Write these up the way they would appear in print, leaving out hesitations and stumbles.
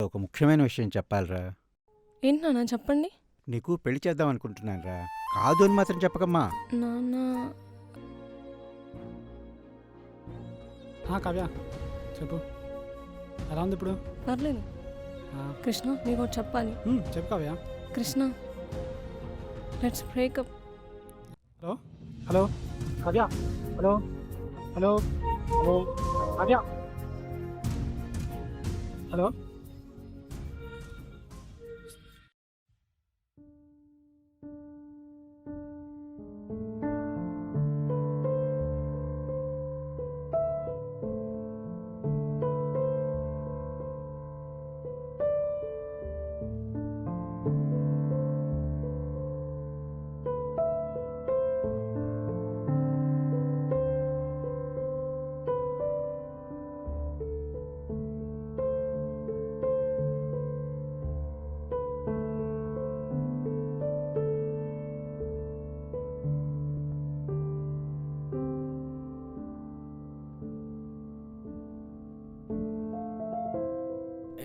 ఒక ముఖ్యమైన విషయం చెప్పాలిరా. ఏంటి నాన్న చెప్పండి. నీకు పెళ్లి చేద్దాం అనుకుంటున్నానురా. కాదు అని మాత్రం చెప్పకమ్మా. నాన్న కావ్య చెప్పు, ఎలా ఉంది ఇప్పుడు? పర్లేదు. కృష్ణ నీకు ఒకటి చెప్పాలి. చెప్పు Kavya. Krishna let's breakup. Hello hello Kavya, hello hello hello Kavya, hello.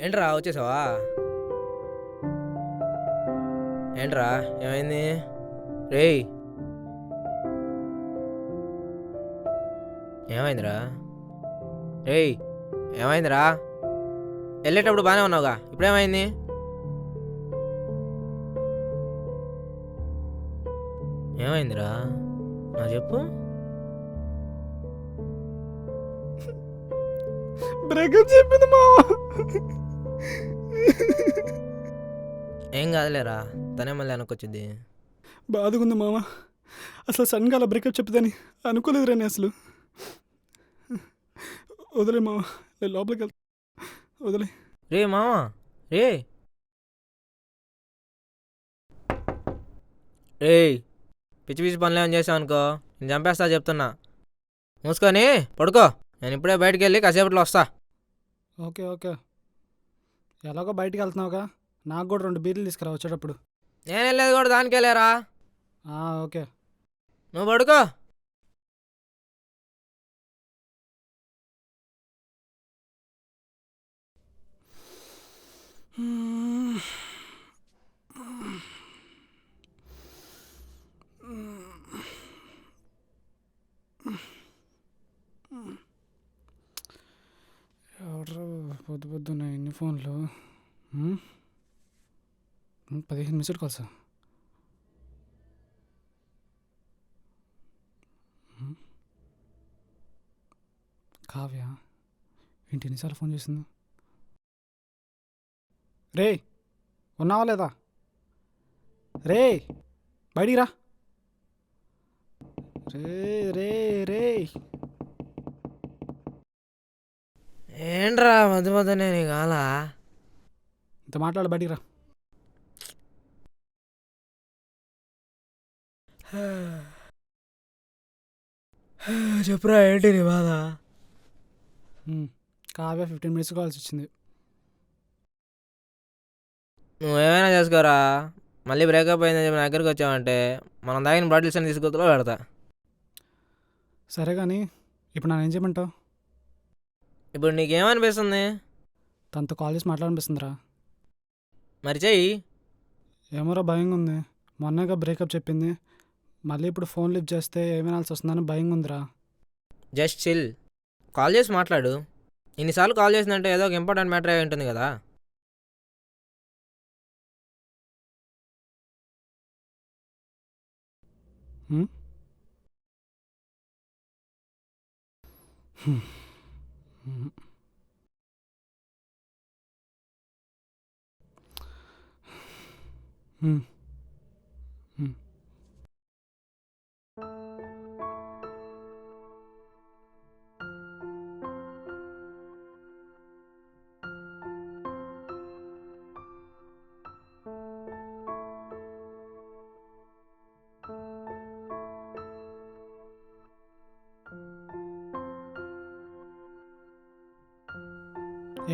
ఏంట్రా వచ్చేసావా? ఏంట్రా ఏమైంది? రేయ్ ఏమైందిరా? రేయ్ ఏమైందిరా? వెళ్ళేటప్పుడు బాగానే ఉన్నావుగా, ఇప్పుడేమైంది? ఏమైందిరా నా చెప్పు. బ్రేకప్ చెప్పింది మామ. ఏం కాదులేరా, తనే మళ్ళీ వెనకొచ్చింది. బాధగుంది మామ. అసలు సడన్గా అలా బ్రేకప్ చెప్తుందని అనుకోలేదు రా నేను అసలు. వదిలే మామ, నేను లోపలికి వెళ్తా. వదిలే. రే మామా, రే రేయ్ పిచ్చి పిచ్చి పనులు ఏమైనా చేసావు అనుకో, నేను చంపేస్తా చెప్తున్నా. మూసుకొని పడుకో, నేను ఇప్పుడే బయటికి వెళ్ళి కాసేపట్లో వస్తా. ఓకే ఓకే, ఎలాగో బయటికి వెళ్తున్నావుగా, నాకు కూడా 2 బీర్లు తీసుకురా వచ్చేటప్పుడు. నేను వెళ్ళేది కూడా దానికే లేరా. ఓకే. నువ్వు పడుకో. ఎవరు పొద్దు పొద్దున్న ఎన్ని ఫోన్లు? 15 మిస్డ్ కాల్స్. కావ్య ఏంటి ఎన్నిసార్లు ఫోన్ చేసింది? రే ఉన్నావా లేదా? రే బయటికి రా. రే రే రే ఏంట్రా మధ్య మధ్యనే నీ కాలా? ఇంత మాట్లాడు, బయటికి రా. చెప్పురా ఏంటి నీ బాధ? కావ్య 15 మినిట్స్ కాల్స్ ఇచ్చింది. నువ్వేమైనా చేసుకోరా, మళ్ళీ బ్రేకప్ అయిందని చెప్పి నా దగ్గరికి వచ్చావంటే మనం తాగిన బాటిల్స్ అని తీసుకొద్దులో పెడతా. సరే కానీ ఇప్పుడు నన్ను ఏం చేయమంటావు? ఇప్పుడు నీకేమనిపిస్తుంది? తనతో కాల్ చేసి మాట్లాడనిపిస్తుందిరా. మరి చెయ్యి. ఏమోరా భయంగా ఉంది. మొన్నగా బ్రేకప్ చెప్పింది, మళ్ళీ ఇప్పుడు ఫోన్ లిఫ్ట్ చేస్తే ఏమైనాల్సి వస్తుందని భయంగా ఉందిరా. జస్ట్ చిల్, కాల్ చేసి మాట్లాడు. ఇన్నిసార్లు కాల్ చేసిందంటే ఏదో ఒక ఇంపార్టెంట్ మ్యాటర్ అయి ఉంటుంది కదా.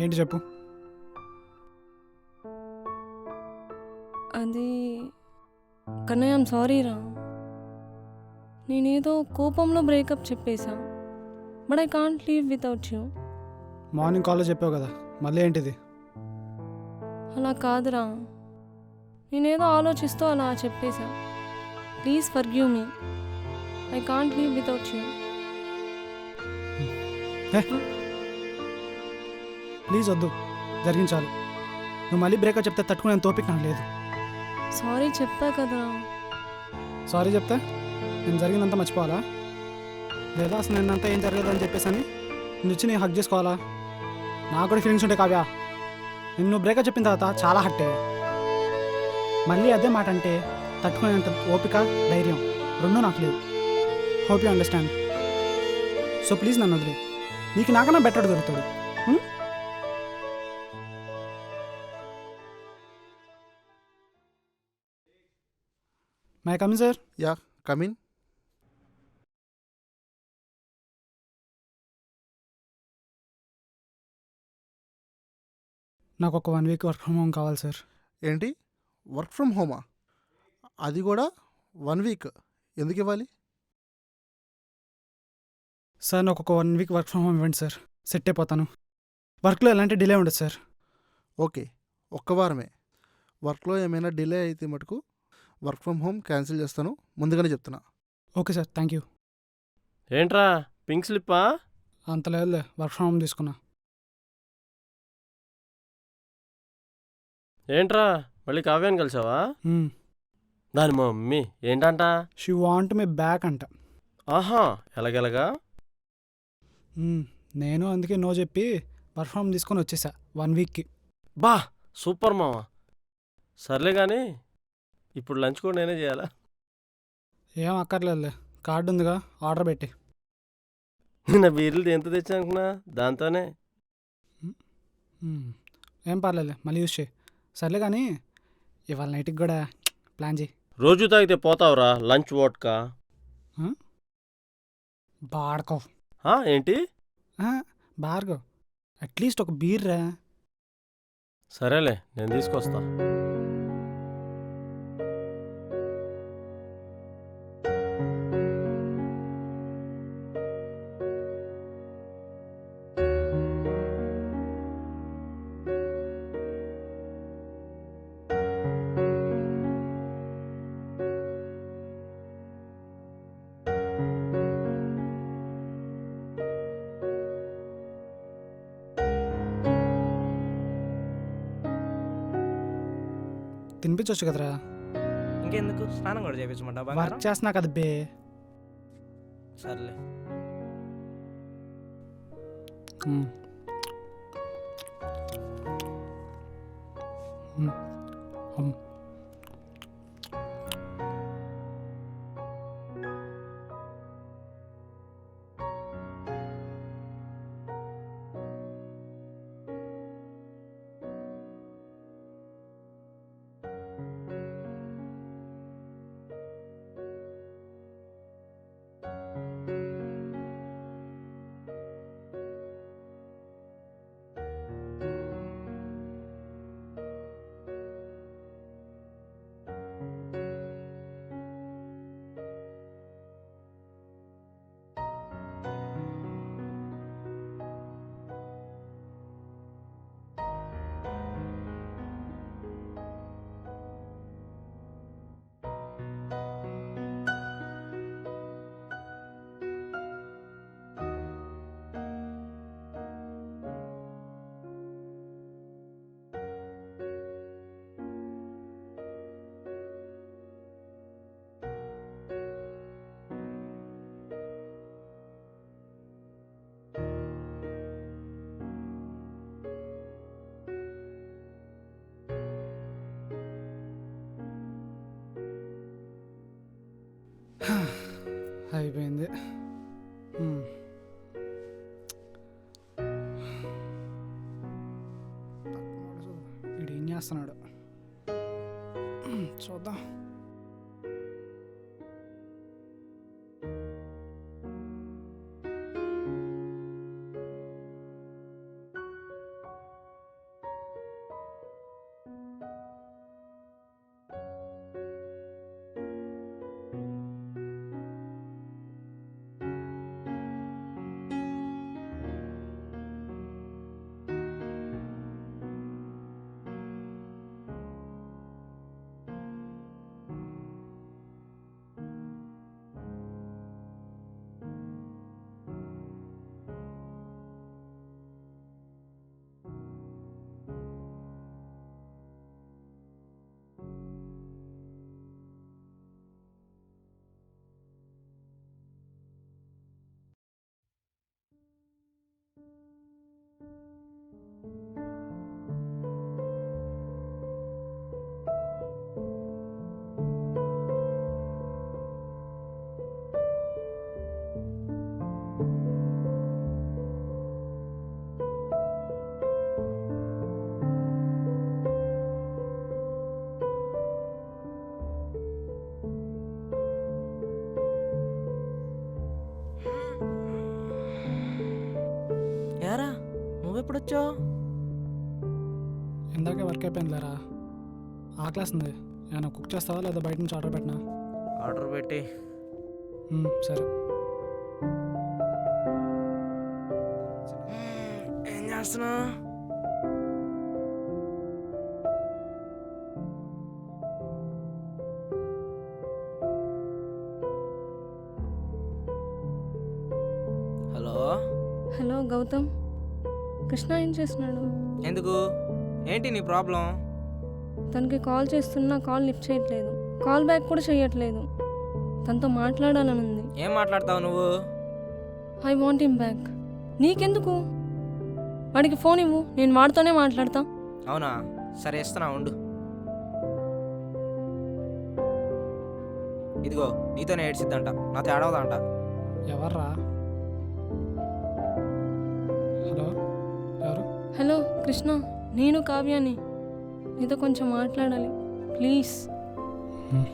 ఏంటి చెప్పు. అది కన్నయ్య ఐమ్ సారీ రా. నేనేదో కోపంలో బ్రేకప్ చెప్పేశా, but I can't leave without you. Morning కాల్లో చెప్పావు కదా, మళ్ళీ ఏంటిది? అలా కాదురా, నేనేదో ఆలోచిస్తూ అలా చెప్పేశా. Please forgive me. I can't leave without you. Please వద్దు, జరిగించాలి. నువ్వు మళ్ళీ బ్రేకప్ చెప్తే తట్టుకునే తోపిక నాకు లేదు. సారీ చెప్పా కదరా. సారీ చెప్తే నేను జరిగిందంతా మర్చిపోవాలా? లేదా అసలు నేనంతా ఏం జరగలేదని చెప్పేసి అని నేను వచ్చి నేను హక్ చేసుకోవాలా? నాకు కూడా ఫీలింగ్స్ ఉంటాయి కావ్య. నిన్ను బ్రేకప్ చెప్పిన తర్వాత చాలా హట్ అయ్యా. మళ్ళీ అదే మాట అంటే తట్టుకునేంత ఓపిక, ధైర్యం రెండూ నాకు లేవు. Hope you understand. So please నన్ను వదిలే. నీకు నాకన్నా బెటర్ దొరుకుతాడు. May come in sir. Yeah come in. నాకు ఒక 1 వీక్ వర్క్ ఫ్రమ్ హోమ్ కావాలి సార్. ఏంటి వర్క్ ఫ్రమ్ హోమా? అది కూడా 1 వీక్ ఎందుకు ఇవ్వాలి? సార్ నాకు ఒక 1 వీక్ వర్క్ ఫ్రమ్ హోమ్ ఇవ్వండి సార్. సెట్ అయిపోతాను. వర్క్లో ఎలాంటి డిలే ఉండదు సార్. ఓకే, ఒక్క వారమే. వర్క్లో ఏమైనా డిలే అయితే మటుకు వర్క్ ఫ్రమ్ హోమ్ క్యాన్సిల్ చేస్తాను, ముందుగానే చెప్తున్నా. Okay sir, thank you. ఏంట్రా పింక్ స్లిప్పా? అంత లేదులే, వర్క్ ఫ్రమ్ హోమ్ తీసుకున్నా. ఏంట్రా మళ్ళీ కావ్యాన్ని కలిసావా? దాని మమ్మీ ఏంటంట? షీ వాంట్ మీ బ్యాక్ అంట. ఆహా, ఎలాగెలగా? నేను అందుకే నో చెప్పి వర్క్ ఫ్రమ్ హోమ్ తీసుకొని వచ్చేసా 1 వీక్కి. బా సూపర్ మావా. సర్లే కానీ ఇప్పుడు లంచ్ కూడా నేనే చేయాలా? ఏం అక్కర్లేదులే, కార్డు ఉందిగా, ఆర్డర్ పెట్టి. నిన్న బీర్లు ఎంత తెచ్చానుకున్నా దాంతోనే. ఏం పర్లేదులే, మళ్ళీ యూజ్ చేయి. సర్లే కానీ ఇవాళ నైట్కి కూడా ప్లాన్ చేయి. రోజు తాగితే పోతావురా లంచ్ వోట్కా. బాడుకో. ఏంటి? బార్గో, అట్లీస్ట్ ఒక బీర్ రా. సరేలే, నేను తీసుకొస్తా. తినిపించవచ్చు కదరా. ఇంకెందుకు, స్నానం కూడా చేయించమంటా బంగారం? వర్క్ చేస్తున్నా కదా బే. సర్లే. మ్మ్. మ్మ్. అయిపోయింది. వీడు ఏం చేస్తున్నాడు చూద్దాం. ఎప్పుడొచ్చావు? ఇందాకే వర్క్ అయిపోయిందిలేరా. ఆ క్లాస్ ఉంది, ఏమైనా కుక్ చేస్తావా లేదా బయట నుంచి ఆర్డర్ పెట్టినా? ఆర్డర్ పెట్టి సరే. ఏం చేస్తున్నా? హలో, హలో గౌతమ్, కృష్ణ ఏం చేస్తున్నాడు? ఎందుకు? ఏంటి నీ ప్రాబ్లం? తనకి కాల్ చేస్తున్నా కాల్ లిఫ్ట్ చేయట్లేదు, కాల్ బ్యాక్ కూడా చేయట్లేదు. తనతో మాట్లాడాలని ఉంది. ఏం మాట్లాడతావు నువ్వు? I want him back. నీకెందుకు? వాడికి ఫోన్ ఇవ్వు, నేను వాడితోనే మాట్లాడతా. అవునా, సరే ఇస్తున్నా ఉండు. ఇదిగో నీతోనే ఏడ్చిద్దంట, నాతో ఏడవదంట. ఎవర్రా? హలో, ఎవరు? హలో కృష్ణ, నేను కావ్యాని, నీతో కొంచెం మాట్లాడాలి ప్లీజ్. హ్మ్.